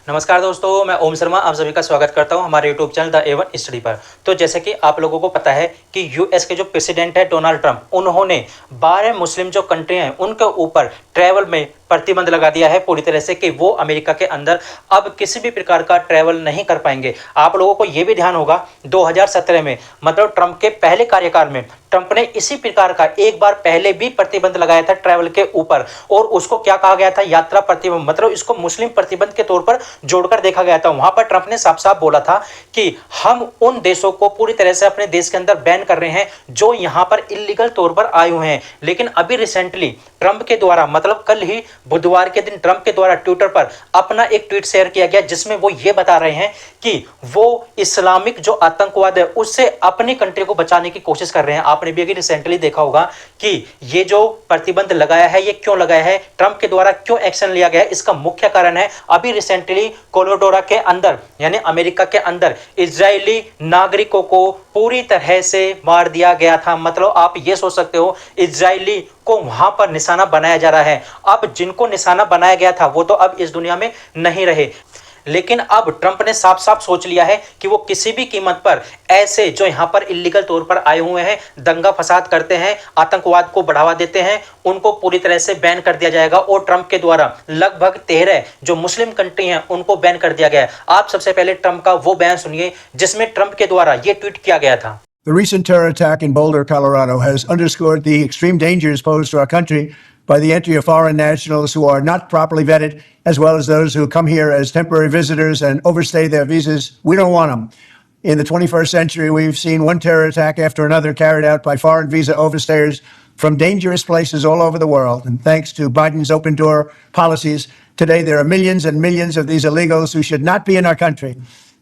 नमस्कार दोस्तों, मैं ओम शर्मा आप सभी का स्वागत करता हूं हमारे YouTube channel the A1 study पर। तो जैसे कि आप लोगों को पता है कि यूएस के जो प्रेसिडेंट है डोनाल्ड ट्रंप, उन्होंने 12 मुस्लिम जो कंट्री हैं उनके ऊपर ट्रैवल में प्रतिबंध लगा दिया है पूरी तरह से कि वो अमेरिका के अंदर अब किसी भी प्रकार का ट्रैवल नहीं कर पाएंगे। आप लोगों को यह भी ध्यान होगा 2017 में मतलब ट्रंप के पहले कार्यकाल में ट्रंप ने इसी प्रकार का एक बार पहले भी प्रतिबंध लगाया था ट्रैवल के ऊपर, और उसको क्या कहा गया था, यात्रा प्रतिबंध, मतलब इसको मुस्लिम प्रतिबंध के तौर पर जोड़कर देखा गया था। वहां पर ट्रंप ने साफ साफ बोला था कि हम उन देशों को पूरी तरह से अपने देश के अंदर बैन कर रहे हैं जो यहां पर इलीगल तौर पर आए हुए हैं। लेकिन अभी रिसेंटली ट्रंप के द्वारा, मतलब कल ही बुधवार के दिन ट्रंप के द्वारा ट्विटर पर अपना एक ट्वीट शेयर किया गया जिसमें वो ये बता रहे हैं कि वो इस्लामिक जो आतंकवाद है उससे अपनी कंट्री को बचाने की कोशिश कर रहे हैं। आपने भी अभी रिसेंटली देखा होगा कि ये जो प्रतिबंध लगाया है ये क्यों लगाया है, ट्रंप के द्वारा क्यों एक्शन लिया गया है। इसका मुख्य कारण है अभी रिसेंटली कोलोराडो के अंदर यानी अमेरिका के अंदर इजरायली नागरिकों को पूरी तरह से मार दिया गया था। मतलब आप ये सोच सकते हो इजरायली को वहां पर निशाना बनाया जा रहा है। अब जिनको निशाना बनाया गया था वो तो अब इस दुनिया में नहीं रहे, लेकिन अब ट्रंप ने साफ साफ सोच लिया है कि वो किसी भी कीमत पर ऐसे जो यहां पर इलीगल तौर पर आए हुए हैं, दंगा फसाद करते हैं, आतंकवाद को बढ़ावा देते हैं, उनको पूरी तरह से बैन कर दिया जाएगा। और ट्रंप के द्वारा लगभग 13 जो मुस्लिम कंट्री हैं उनको बैन कर दिया गया है। आप सबसे पहले ट्रंप का वो बयान सुनिए जिसमें ट्रंप के द्वारा ये ट्वीट किया गया था। The recent terror attack in Boulder, Colorado has underscored the extreme dangers posed to our country by the entry of foreign nationals who are not properly vetted, as well as those who come here as temporary visitors and overstay their visas. We don't want them. In the 21st century, we've seen one terror attack after another carried out by foreign visa overstayers from dangerous places all over the world. And thanks to Biden's open door policies, today there are millions and millions of these illegals who should not be in our country.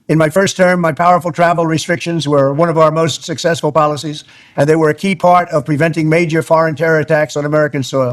In my first term, my powerful travel restrictions were one of our most successful policies, and they were a key part of preventing major foreign terror attacks on American soil.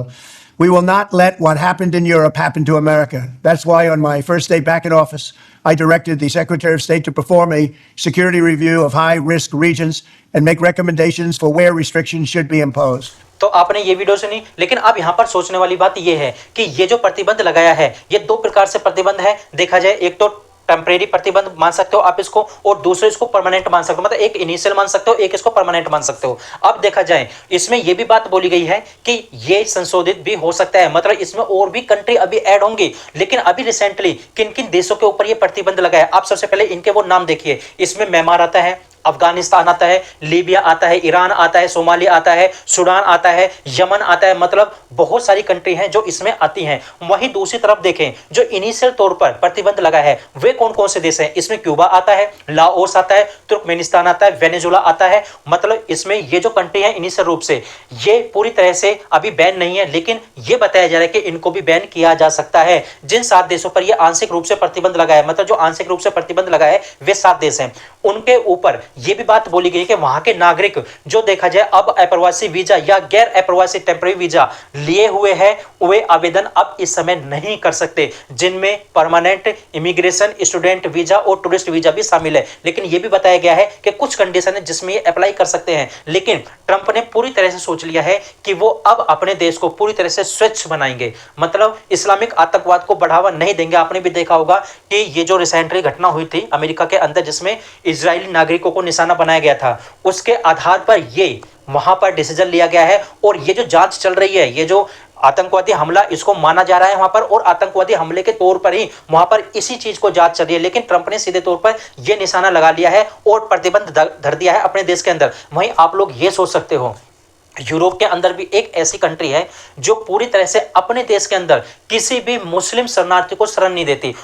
We will not let what happened in Europe happen to America. That's why on my first day back in office, I directed the Secretary of State to perform a security review of high-risk regions and make recommendations for where restrictions should be imposed. तो आपने ये video सुनी, लेकिन अब यहां पर सोचने वाली बात ये है कि ये जो प्रतिबंध लगाया है ये दो प्रकार से प्रतिबंध है। देखा जाए एक तो टेम्परेरी प्रतिबंध मान सकते हो आप इसको, और दूसरे इसको परमानेंट मान सकते हो। मतलब एक इनिशियल मान सकते हो, एक इसको परमानेंट मान सकते हो। अब देखा जाए इसमें यह भी बात बोली गई है कि यह संशोधित भी हो सकता है, मतलब इसमें और भी कंट्री अभी ऐड होंगी। लेकिन अभी रिसेंटली किन किन देशों के ऊपर यह प्रतिबंध लगा है, आप सबसे पहले इनके वो नाम देखिए। इसमें म्यांमार आता है, अफगानिस्तान आता है, लीबिया आता है, ईरान आता है, सोमालिया आता है, सूडान आता है, यमन आता है, मतलब बहुत सारी कंट्री हैं जो इसमें आती हैं। वहीं दूसरी तरफ देखें जो इनिशियल तौर पर प्रतिबंध लगा है वे कौन कौन से देश हैं, इसमें क्यूबा आता है, लाओस आता है, तुर्कमेनिस्तान आता है, वेनेजुला आता है। मतलब इसमें ये जो कंट्री है इनिशियल रूप से ये पूरी तरह से अभी बैन नहीं है, लेकिन ये बताया जा रहा है कि इनको भी बैन किया जा सकता है। जिन 7 देशों पर यह आंशिक रूप से प्रतिबंध लगा है, मतलब जो आंशिक रूप से प्रतिबंध लगा है वे 7 देश हैं। उनके ऊपर यह भी बात बोली गई कि वहां के नागरिक जो देखा जाए अब अप्रवासी वीजा या गैर अप्रवासी टेम्परेरी वीजा लिए हुए हैं वे आवेदन अब इस समय नहीं कर सकते, जिनमें परमानेंट इमिग्रेशन, स्टूडेंट वीजा और टूरिस्ट वीजा भी शामिल है। लेकिन यह भी बताया गया है कि कुछ कंडीशन है जिसमें ये अप्लाई कर सकते हैं। लेकिन ट्रंप ने पूरी तरह से सोच लिया है कि वो अब अपने देश को पूरी तरह से स्वच्छ बनाएंगे, मतलब इस्लामिक आतंकवाद को बढ़ावा नहीं देंगे। आपने भी देखा होगा कि ये जो रिसेंटली घटना हुई थी अमेरिका के अंदर जिसमें इजरायली नागरिकों को निशाना बनाया गया था, उसके आधार पर ये वहां पर डिसीजन लिया गया है। और ये जो जांच चल रही है, ये जो आतंकवादी हमला इसको माना जा रहा है वहां पर, और आतंकवादी हमले के तौर पर ही वहां पर इसी चीज को जांच चल रही है। लेकिन ट्रंप ने सीधे तौर पर यह निशाना लगा लिया है और प्रतिबंध धर दिया है अपने देश के अंदर। वहीं आप लोग ये सोच सकते हो यूरोप के अंदर भी एक ऐसी कंट्री है जो पूरी तरह से अपने देश के अंदर किसी भी मुस्लिम शरणार्थी को शरण नहीं देती।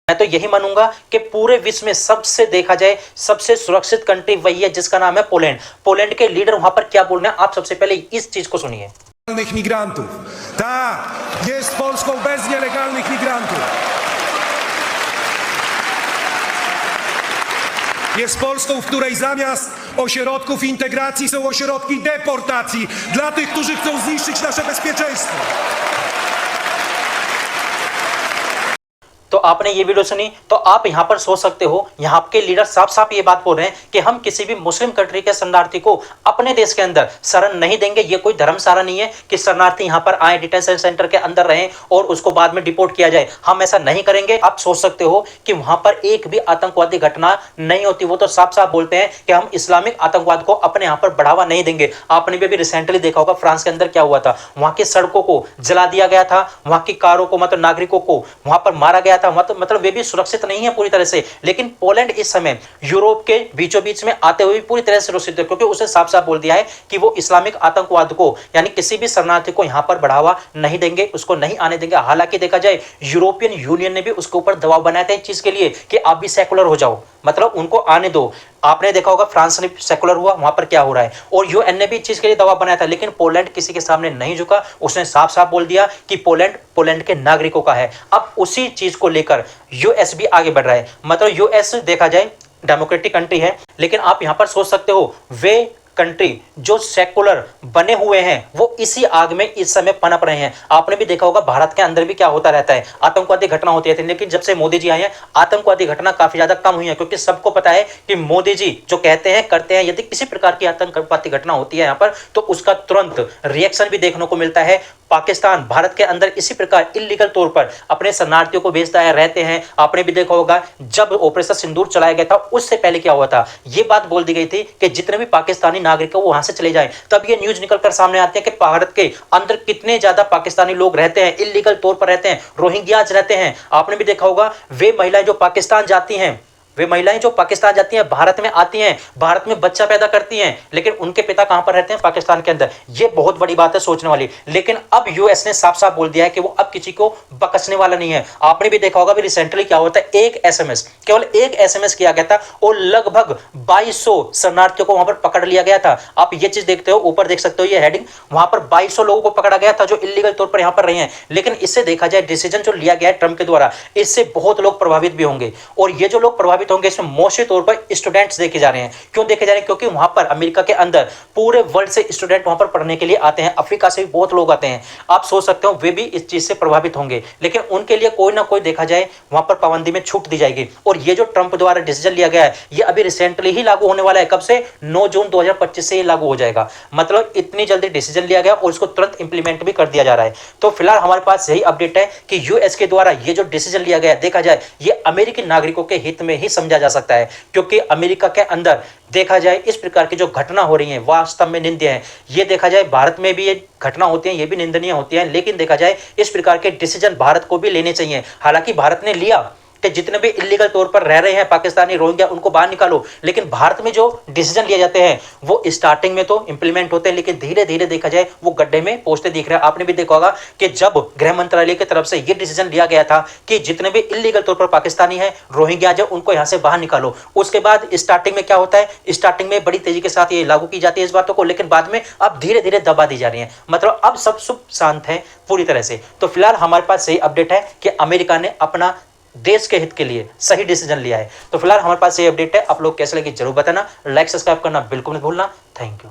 मैं तो यही मानूंगा कि पूरे विश्व में सबसे देखा जाए सबसे सुरक्षित कंट्री वही है जिसका नाम है पोलैंड। पोलैंड के लीडर वहां पर क्या बोल रहे हैं आप सबसे पहले इस चीज को सुनिए। Migrantów. Tak, jest Polską bez nielegalnych migrantów. Jest Polską, w której zamiast ośrodków integracji są ośrodki deportacji dla tych, którzy chcą zniszczyć nasze bezpieczeństwo. तो आपने ये वीडियो सुनी, तो आप यहां पर सोच सकते हो, यहां के लीडर साफ साफ ये बात बोल रहे हैं कि हम किसी भी मुस्लिम कंट्री के शरणार्थी को अपने देश के अंदर शरण नहीं देंगे। ये कोई धर्मशाला नहीं है कि शरणार्थी यहां पर आए, डिटेंशन सेंटर के अंदर रहें और उसको बाद में डिपोर्ट किया जाए। हम ऐसा नहीं करेंगे। आप सोच सकते हो कि वहां पर एक भी आतंकवादी घटना नहीं होती। वो तो साफ साफ बोलते हैं कि हम इस्लामिक आतंकवाद को अपने यहां पर बढ़ावा नहीं देंगे। आपने भी अभी रिसेंटली देखा होगा फ्रांस के अंदर क्या हुआ था, वहां की सड़कों को जला दिया गया था, वहां की कारों को मतलब नागरिकों को वहां पर मारा गया था। मतलब वे भी सुरक्षित नहीं है पूरी तरह से। लेकिन पोलैंड इस समय यूरोप के बीचों बीच में आते हुए पूरी तरह से सुरक्षित है, क्योंकि उसने साफ साफ बोल दिया है कि वो इस्लामिक आतंकवाद को यानी किसी भी शरणार्थी को यहां पर बढ़ावा नहीं देंगे, उसको नहीं आने देंगे। हालांकि देखा जाए यूरोपियन यूनियन ने भी उसके ऊपर दबाव बनाया था इस चीज के लिए कि आप भी सेकुलर हो जाओ, मतलब उनको आने दो। आपने देखा होगा फ्रांस ने सेकुलर हुआ, वहां पर क्या हो रहा है, और यूएन ने भी इस चीज के लिए दबाव बनाया था, लेकिन पोलैंड किसी के सामने नहीं झुका। उसने साफ साफ बोल दिया कि पोलैंड के नागरिकों का है। अब उसी चीज को लेकर यूएस भी आगे बढ़ रहा है। मतलब यूएस देखा जाए डेमोक्रेटिक कंट्री है, लेकिन आप यहां पर सोच सकते हो वे कंट्री जो सेकुलर बने हुए हैं वो इसी आग में इस समय पनप रहे हैं। आपने भी देखा होगा भारत के अंदर भी क्या होता रहता है, आतंकवादी घटना होती रहती है, लेकिन जब से मोदी जी आए हैं आतंकवादी घटना काफी ज्यादा कम हुई है, क्योंकि सबको पता है कि मोदी जी जो कहते हैं करते हैं। यदि किसी प्रकार की आतंकवादी घटना होती है यहाँ पर तो उसका तुरंत रिएक्शन भी देखने को मिलता है। पाकिस्तान भारत के अंदर इसी प्रकार इलीगल तौर पर अपने शरणार्थियों को भेजता है, रहते हैं। आपने भी देखा होगा जब ऑपरेशन सिंदूर चलाया गया था उससे पहले क्या हुआ था, यह बात बोल दी गई थी कि जितने भी पाकिस्तानी नागरिक वहां से चले जाएं। तब ये न्यूज निकलकर सामने आते हैं कि भारत के अंदर कितने ज्यादा पाकिस्तानी लोग रहते हैं, इलीगल तौर पर रहते हैं, रोहिंग्याज रहते हैं। आपने भी देखा होगा वे महिलाएं जो पाकिस्तान जाती हैं, वे महिलाएं जो पाकिस्तान जाती हैं, भारत में आती हैं, भारत में बच्चा पैदा करती हैं, लेकिन उनके पिता कहां पर रहते हैं, पाकिस्तान के अंदर। यह बहुत बड़ी बात है सोचने वाली। लेकिन अब यूएस ने साफ साफ बोल दिया है कि वो अब किसी को बख्शने वाला नहीं है। आपने भी देखा होगा भी रिसेंटली क्या होता है, एक एसएमएस, केवल एक एसएमएस किया गया था और लगभग 2200 शरणार्थियों को वहां पर पकड़ लिया गया था। आप ये चीज देखते हो, ऊपर देख सकते हो ये हेडिंग, वहां पर 2200 लोगों को पकड़ा गया था जो इलीगल तौर पर यहां पर रहे हैं। लेकिन इससे देखा जाए डिसीजन जो लिया गया है ट्रंप के द्वारा, इससे बहुत लोग प्रभावित भी होंगे, और ये जो लोग प्रभावित होंगे इसमें मोस्टली तौर पर स्टूडेंट्स देखे जा रहे हैं। क्यों देखे जा रहे हैं, क्योंकि वहां पर अमेरिका के अंदर पूरे वर्ल्ड से स्टूडेंट वहां पर पढ़ने के लिए आते हैं, अफ्रीका से भी बहुत लोग आते हैं। आप सोच सकते हो वे भी इस चीज से प्रभावित होंगे, लेकिन उनके लिए कोई ना कोई देखा जाए वहां पर पाबंदी में छूट दी जाएगी। और ये जो ट्रंप द्वारा डिसीजन लिया गया है ये अभी रिसेंटली ही लागू होने वाला है। कब से, 9 जून 2025 से ये लागू हो जाएगा। मतलब इतनी जल्दी डिसीजन लिया गया और इसको तुरंत इंप्लीमेंट भी कर दिया जा रहा है। तो फिलहाल हमारे पास यही अपडेट है कि यूएस के द्वारा ये जो डिसीजन लिया गया है, देखा जाए ये अमेरिकी नागरिकों के हित में ही समझा जा सकता है, क्योंकि अमेरिका के अंदर देखा जाए इस प्रकार की जो घटना हो रही है वास्तव में निंदनीय है। ये देखा जाए भारत में भी ये घटना होती है, ये भी निंदनीय होती है, लेकिन देखा जाए इस प्रकार के डिसीजन भारत को भी लेने चाहिए। हालांकि भारत ने लिया कि जितने भी इलीगल तौर पर रह रहे हैं पाकिस्तानी रोहिंग्या उनको बाहर निकालो, लेकिन भारत में जो डिसीजन लिए जाते हैं वो स्टार्टिंग में तो इंप्लीमेंट होते हैं, लेकिन धीरे धीरे देखा जाए वो गड्ढे में पहुंचते दिख रहे हैं। आपने भी देखा होगा कि जब गृह मंत्रालय की तरफ से ये डिसीजन लिया गया था कि जितने भी इलीगल तौर पर पाकिस्तानी है, रोहिंग्या जो उनको यहां से बाहर निकालो, उसके बाद स्टार्टिंग में क्या होता है, स्टार्टिंग में बड़ी तेजी के साथ ये लागू की जाती है इस बातों को, लेकिन बाद में अब धीरे धीरे दबा दी जा रही है। मतलब अब सब सुख शांत है पूरी तरह से। तो फिलहाल हमारे पास सही अपडेट है कि अमेरिका ने अपना देश के हित के लिए सही डिसीजन लिया है। तो फिलहाल हमारे पास ये अपडेट है। आप लोग कैसे लगे जरूर बताना, लाइक सब्सक्राइब करना बिल्कुल मत भूलना। Thank you.